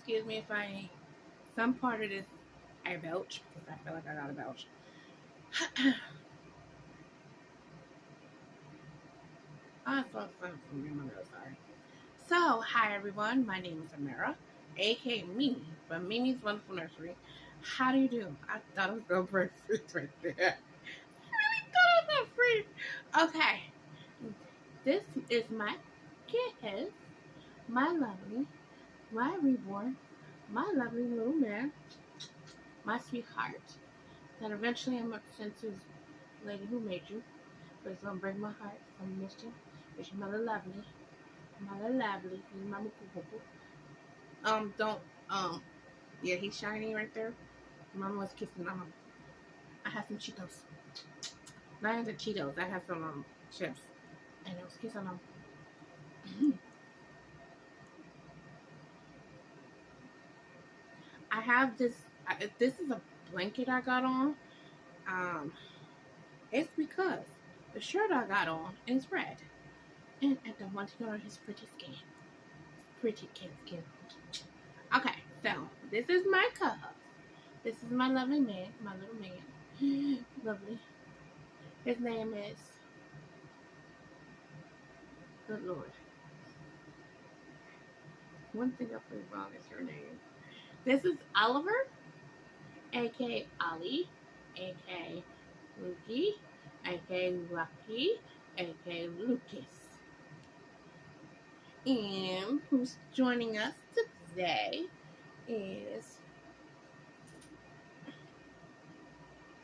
excuse me if some part of this I belch because I feel like I gotta belch. I saw something from your mother. Sorry. So, hi everyone. My name is Amira, aka Mimi from Mimi's Wonderful Nursery. How do you do? I thought I was gonna break fruit right there. I thought I was gonna freeze. Okay. This is my kid, my lovely, my reborn, my lovely little man, my sweetheart. That eventually I'm up to send to lady who made you, but it's gonna break my heart from mischief. It's your mother lovely, mother lovely, your mama poo. Don't yeah, he's shiny right there. Mama was kissing mama. I had some Cheetos. Not even the Cheetos. I had some chips, and I was kissing them. I have this. This is a blanket I got on. Um, it's because the shirt I got on is red, and I don't want to go on his pretty skin. Pretty skin. Okay, so this is my cub. This is my lovely man, my little man. Lovely. His name is, good Lord. One thing I put wrong is your name. This is Oliver, aka Ali, aka Lukey, aka Lucky, aka Lucas. And who's joining us today is,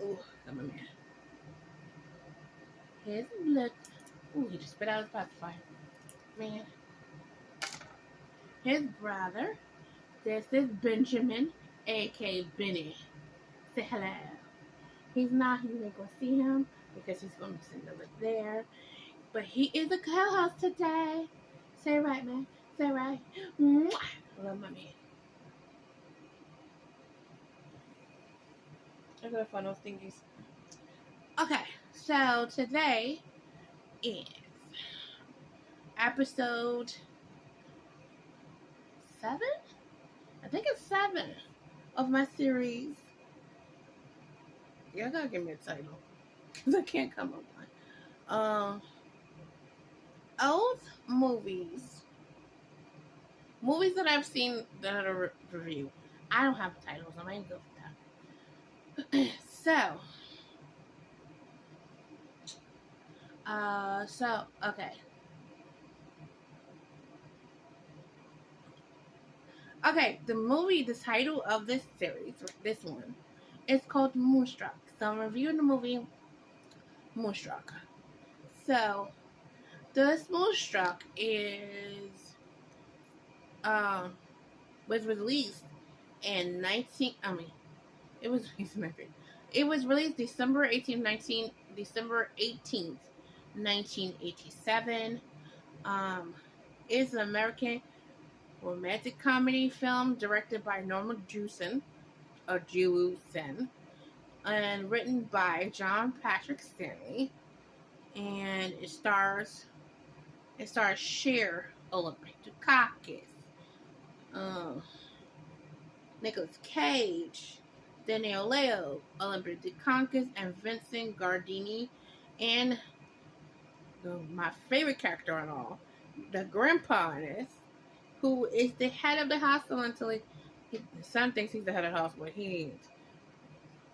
oh, come on, man. His blood. Oh, he just spit out his pacifier. Man. His brother. This is Benjamin, aka Benny. Say hello. He's not here. We're going to see him because he's going to be sitting over there. But he is a co-host today. Say it right, man. Say it right. Mwah. I love my man. I gotta find those thingies. Okay, so today is episode 7? I think it's 7 of my series. Y'all gotta give me a title because I can't come up with one. Old movies that I've seen that are reviewed. I don't have titles. I ain't good for that. Okay. Okay, the title of this series, this one, is called Moonstruck. So I'm reviewing the movie Moonstruck. So, this Moonstruck was released in it was released December 18th, 1987. It's an American romantic comedy film directed by Norma Jewison, and written by John Patrick Stanley, and it stars Cher, Olympic Dukakis, Nicolas Cage, Daniel Leo, Olympic Dukakis, and Vincent Gardini, and my favorite character on all, the grandpa in this, who is the head of the household until the son thinks he's the head of the household, but he ain't.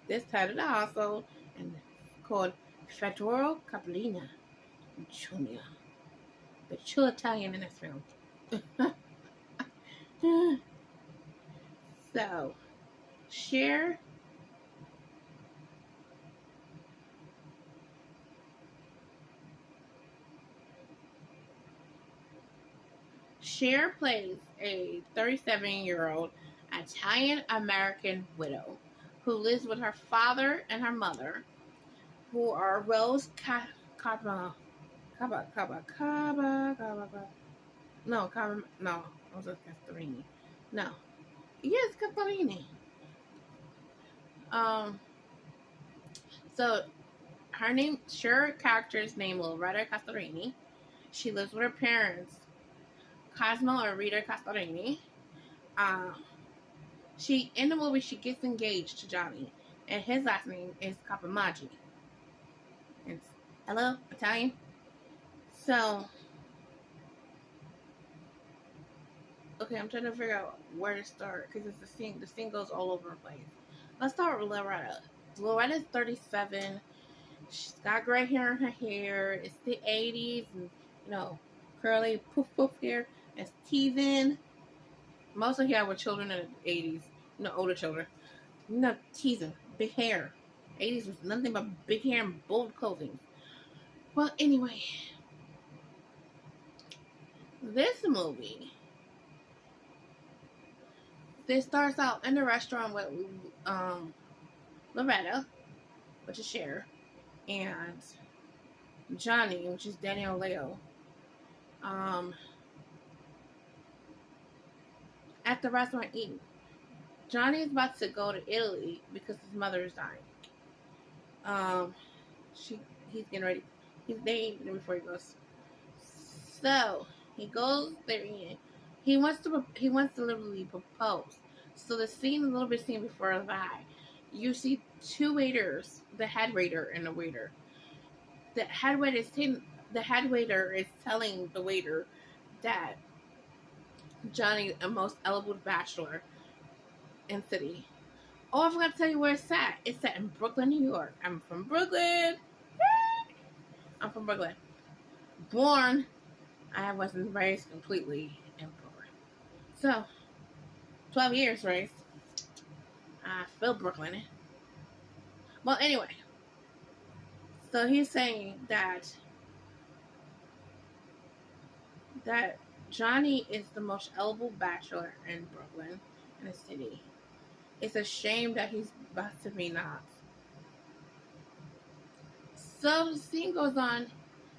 This head of the household and called Federico Capolina Jr. The true Italian in this film. So, Cher plays a 37-year-old Italian-American widow who lives with her father and her mother, who are Rose Caba. No, Rosa Castorini. No. Yes, Castorini. So Cher character's name Loretta Castorini. She lives with her parents, Cosmo and Rita Castorini. In the movie she gets engaged to Johnny, and his last name is Capomaggi. It's hello Italian. So okay, I'm trying to figure out where to start because it's the scene. The scene goes all over the place. Let's start with Loretta. Loretta's 37. She's got gray hair in her hair. It's the 80s, and curly poof poof hair. It's teasing. Most of y'all were children in the 80s. Older children. Teasing. Big hair. 80s was nothing but big hair and bold clothing. Well, anyway, this movie, this starts out in the restaurant with Loretta, which is Cher, and Johnny, which is Daniel Leo. At the restaurant eating. Johnny is about to go to Italy because his mother is dying. He's getting ready. He's dating before he goes. So he goes there and he wants to literally propose. So the scene, a little bit scene before that, you see two waiters, the head waiter and the waiter. The head waiter is telling the waiter that Johnny, a most eligible bachelor in city. Oh, I forgot to tell you where it's set. It's set in Brooklyn, New York. I'm from Brooklyn. Born, I wasn't raised completely in Brooklyn. So, 12 years raised. I feel Brooklyn. Well, anyway. So he's saying that Johnny is the most eligible bachelor in Brooklyn, in the city. It's a shame that he's about to be not. So the scene goes on.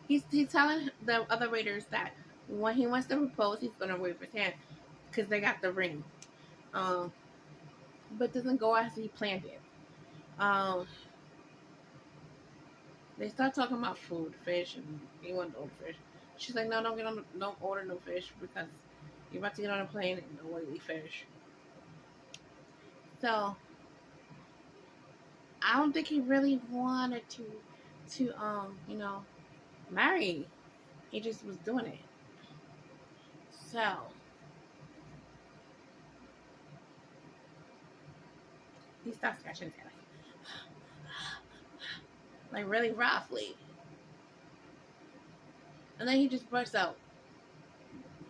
He's telling the other waiters that when he wants to propose, he's going to wave his hand because they got the ring. But doesn't go as he planned it. They start talking about food, fish, and he wanted to order fish. She's like, no, don't order no fish because you're about to get on a plane and no one eat fish. So I don't think he really wanted to marry. He just was doing it. So he starts scratching his head like really roughly. And then he just bursts out,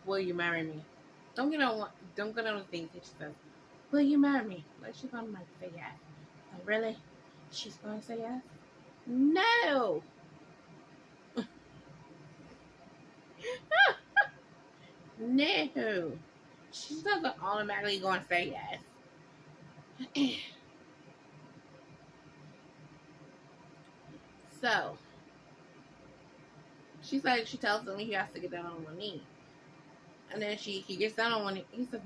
will you marry me? Don't get on the things that she says. Will you marry me? Like she's gonna say yes. Like really? She's gonna say yes? No. No. She's not automatically gonna say yes. So she tells him he has to get down on one knee. And then he gets down on one knee. He says,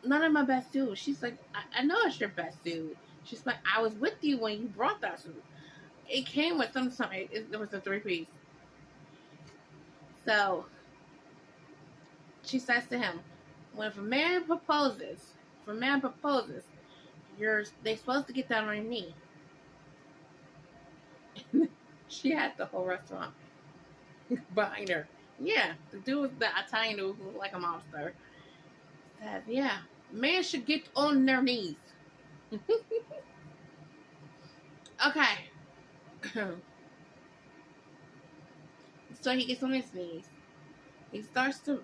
none of my best suit. She's like, I know it's your best suit. She's like, I was with you when you brought that suit. It came with something. It was a 3-piece. So she says to him, if a man proposes, they're supposed to get down on your knee. She had the whole restaurant behind her. Yeah, the dude, the Italian dude who looked like a monster, said, yeah, man should get on their knees. Okay. So he gets on his knees. He starts to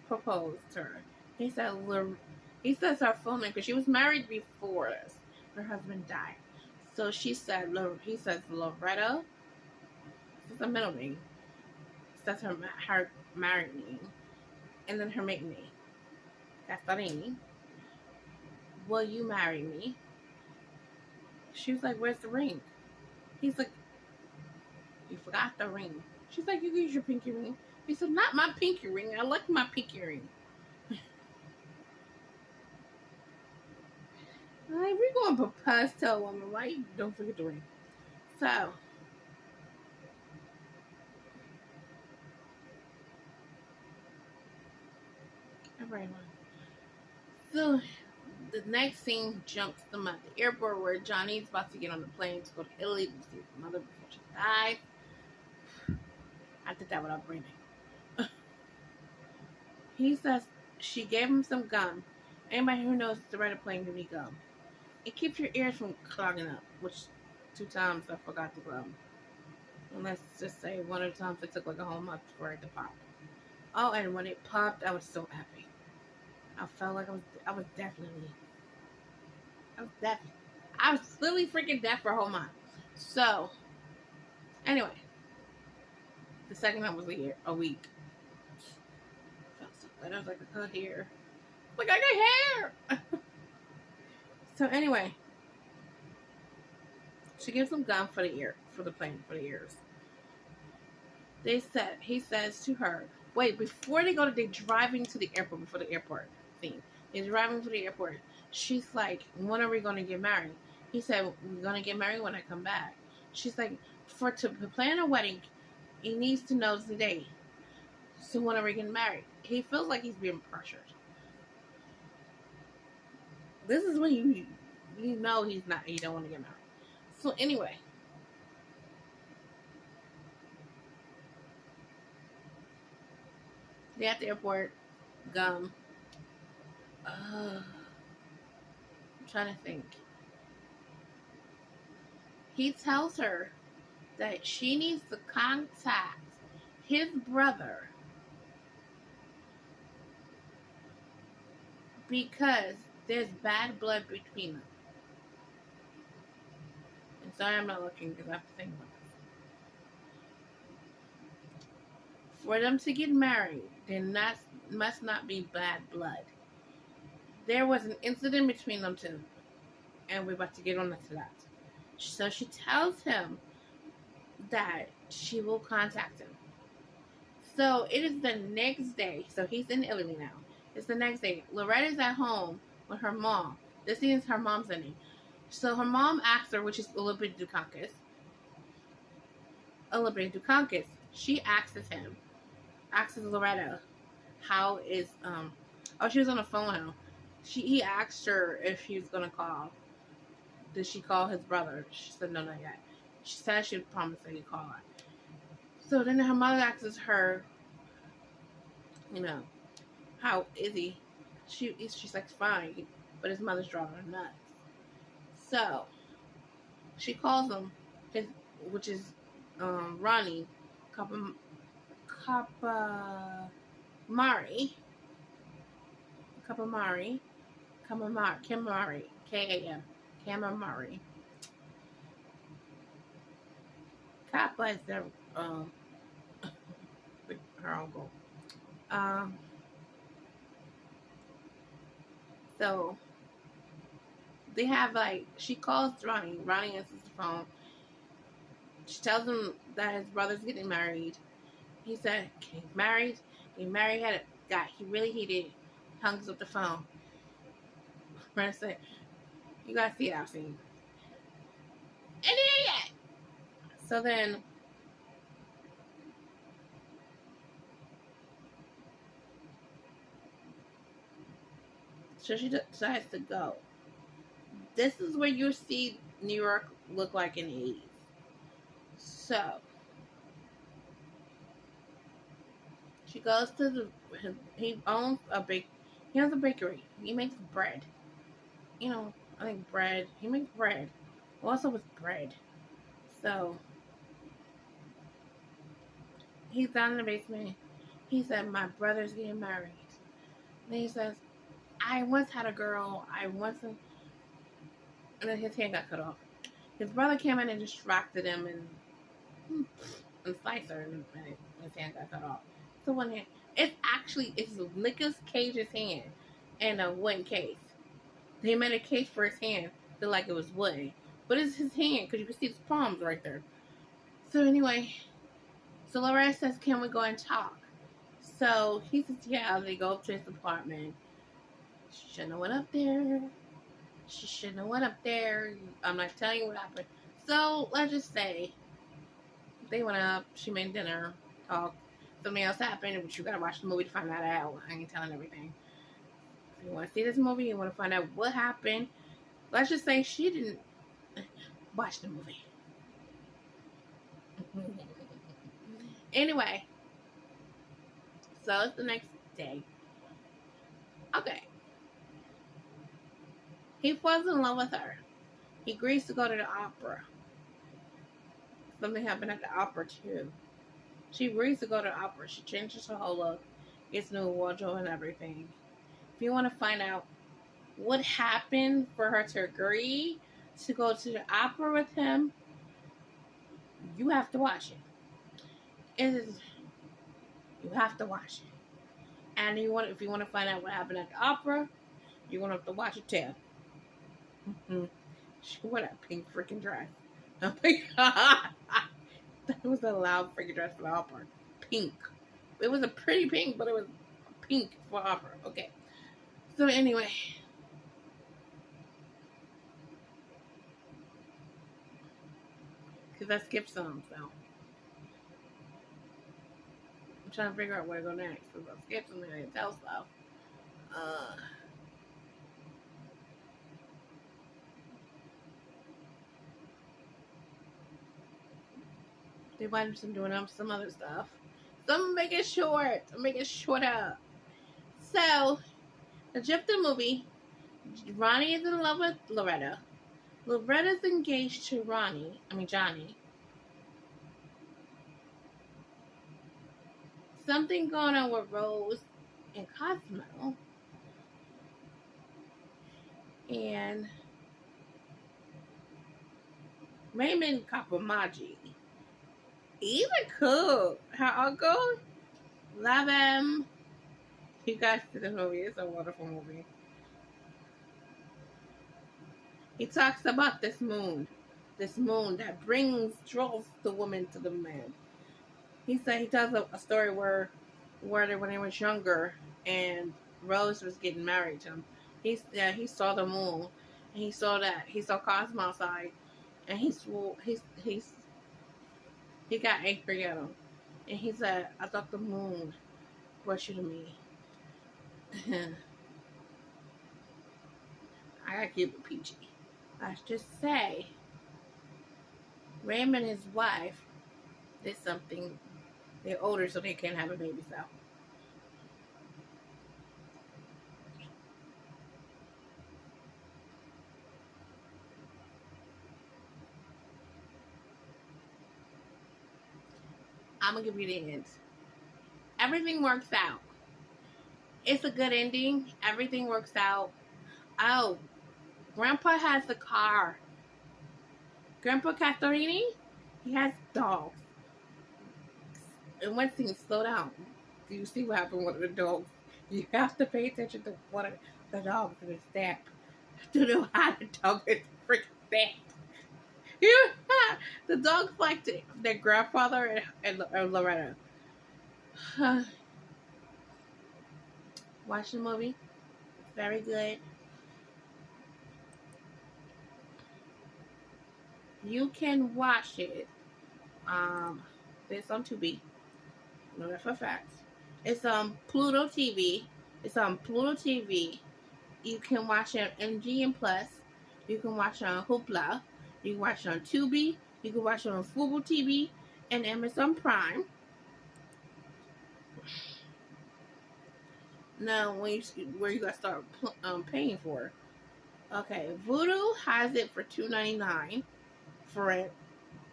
propose to her. He says her full name because she was married before this. Her husband died. So he says Loretta. This is a middle name. That's her married name. And then her maiden name. Castarini. Will you marry me? She was like, where's the ring? He's like, you forgot the ring. She's like, you can use your pinky ring. He said, not my pinky ring. I like my pinky ring. Like, we're going to propose to a woman. Why you don't forget the ring? So, everyone. So, the next scene jumps them at the airport where Johnny's about to get on the plane to go to Italy to see his mother before she dies. I did that without breathing. He says she gave him some gum. Anybody who knows to ride a plane give me gum. It keeps your ears from clogging up, which 2 times I forgot the gum. And let's just say one of the times it took like a whole month for it to pop. Oh, and when it popped, I was so happy. I felt like I was literally freaking deaf for a whole month. So, anyway, the second time was a week. Felt so good. I was like, I got hair. Like, I got hair! So, anyway, she gives him gum for the plane, for the ears. He says to her, wait, before they're driving to the airport, before the airport scene. They're driving to the airport. She's like, when are we going to get married? He said, we're going to get married when I come back. She's like, to plan a wedding, he needs to know the date. So when are we getting married? He feels like he's being pressured. This is when you know you don't want to get married. So anyway. They're at the airport. Gum. I'm trying to think. He tells her that she needs to contact his brother because there's bad blood between them. And sorry I'm not looking because I have to think about this. For them to get married, there must not be bad blood. There was an incident between them two, and we're about to get on to that. So she tells him that she will contact him. So it is the next day. So he's in Italy now. It's the next day. Loretta's at home with her mom. This is her mom's ending. So her mom asks her, which is Olympic Dukakis. She asks Loretta, how is she was on the phone now. He asked her if she was gonna call. Did she call his brother? She said no, not yet. She said she would promise that he'd call her. So then her mother asks her, how is he? She's like, fine, but his mother's driving her nuts. So she calls him, which is Ronnie Kamamari, K-A-M, Kamamari. Kappa is their her uncle. So they have she calls Ronnie. Ronnie answers the phone. She tells him that his brother's getting married. He said, "He's married. He got really heated. Hangs up the phone." Brenda said, "You gotta see that scene." And then so then she decides to go. This is where you see New York look like in the 80s. So she goes to he owns a bakery. He makes bread. I think bread. He makes bread. Also with bread. So he's down in the basement. He said, my brother's getting married. And he says, I once had a girl. And then his hand got cut off. His brother came in and distracted him and sliced her, and his hand got cut off. So one hand. It's Nicolas Cage's hand in a wooden case. They made a case for his hand, feel like it was wooden, but it's his hand because you can see his palms right there. So anyway, so Loretta says, "Can we go and talk?" So he says, "Yeah." They go up to his apartment. She shouldn't have went up there. I'm not telling you what happened. So let's just say they went up. She made dinner, talked. Something else happened, which you gotta watch the movie to find that out. I ain't telling everything. If you want to see this movie, you want to find out what happened. Let's just say she didn't watch the movie. Anyway, so it's the next day. Okay. He falls in love with her. He agrees to go to the opera. Something happened at the opera too. She agrees to go to the opera. She changes her whole look, gets new wardrobe and everything. If you want to find out what happened for her to agree to go to the opera with him, you have to watch it. You have to watch it. And if you want to find out what happened at the opera, you're gonna have to watch it too. Mm-hmm. She wore that pink freaking dress. Oh my god. That was a loud freaking dress for the opera. Pink. It was a pretty pink, but it was pink for opera. Okay. So anyway. Because I skipped some, so. I'm trying to figure out where to go next. Because I skipped some and I didn't tell stuff. They might have been doing some other stuff. So I'm making it short. I'm making it shorter. So, the gist of the movie, Ronnie is in love with Loretta. Loretta's engaged to Johnny. Something going on with Rose and Cosmo. And Raymond Kapamaji. He's a cool. Her uncle. Love him. You guys see the movie. It's a wonderful movie. He talks about this moon that draws the woman to the man. He said he tells a story where when they was younger and Rose was getting married to him. He saw the moon and he saw Cosmo outside and he got angry at him and he said, "I thought the moon brought you to me." I gotta keep it PG. Let's just say Raymond and his wife did something. They're older, so they can't have a baby, so. I'm gonna give you the end. Everything works out. It's a good ending. Everything works out. Oh, Grandpa has a car. Grandpa Castorini, he has dogs. And one thing, slow down. Do you see what happened with the dogs? You have to pay attention to one of the dogs in the stamp to know how the dog is freaking stamped. The dogs like their grandfather and Loretta. Watch the movie. It's very good. You can watch it. It's on Tubi. No, that's for facts. It's on Pluto TV. You can watch it on MGM Plus. You can watch it on Hoopla. You can watch it on Tubi. You can watch it on Fubo TV and Amazon Prime. Now, where you gotta start paying for it. Okay, Vudu has it for $2.99 for it.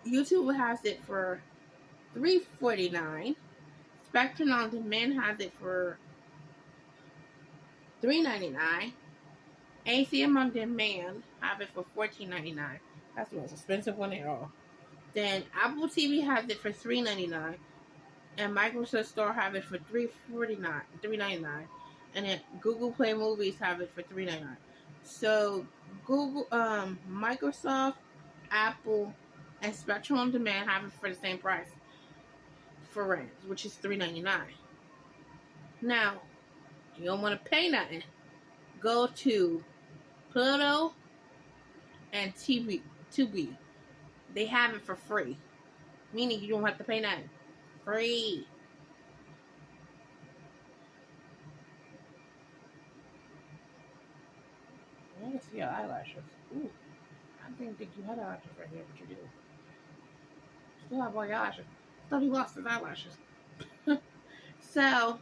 YouTube has it for $3.49. Spectrum On Demand has it for $3.99. ACM On Demand have it for $14.99. That's the most expensive one at all. Then Apple TV has it for $3.99. And Microsoft Store have it for $3.99. And then Google Play Movies have it for $3.99. So Microsoft, Apple, and Spectrum On Demand have it for the same price for rent, which is $3.99. Now, you don't want to pay nothing. Go to Pluto and Tubi. They have it for free, meaning you don't have to pay nothing. Free. can see your eyelashes. Ooh, I didn't think you had eyelashes right here, but you do. Still have all your eyelashes. Thought he lost his eyelashes. So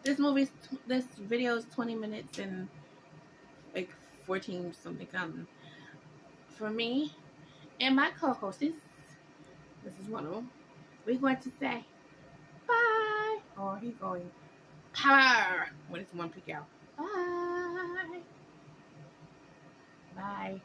this video is 20 minutes and like 14 something something. For me and my co-hosts, this is one of them. We're going to say bye. Or he's going power when it's one peek out. Bye. Bye.